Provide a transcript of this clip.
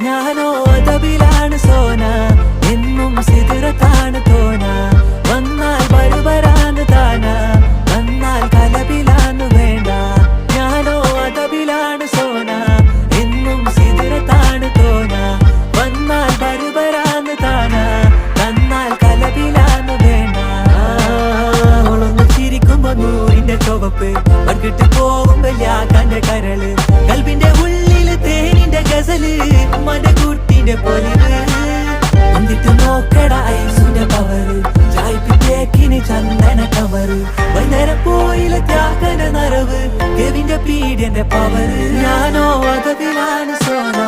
ഞാനോ അതബിലാണ് സോന, എന്നും സിദറത്താണ് തോന. വന്നാൽ ബരുബരാന്ന് താന, വന്നാൽ കലബിലാന്ന് വേണ്ട. ഞാനോ അതബിലാണ് സോന, എന്നും സിദറത്താണ് തോന. വന്നാൽ ബരുബരാന്ന് താന, വന്നാൽ കലബിലാന്ന് വേണ്ട. അവളൊന്ന് ചിരിക്കുമ്പോ നൂറിന്റെ ചുവപ്പ്, പങ്കിട്ട് പോകുമ്പോ യാക്കാന്റെ കരള്. കൽബിന്റെ ഉള്ളില് തേനിന്റെ ഗസല്, മടകൂട്ടിന്റെ പൊലിവ്. എന്നിട്ട് നോക്കട ഐസുന്റെ പവറ്, ചായ്പിറ്റേക്കിന് ചന്ദന കവറ്. വൈകുന്നേരം പോയില്ല ത്യാഗന നരവ്, കെവിന്റെ പീഡിയന്റെ പവറ്. ഞാനോ അതബിലാണ് സോന.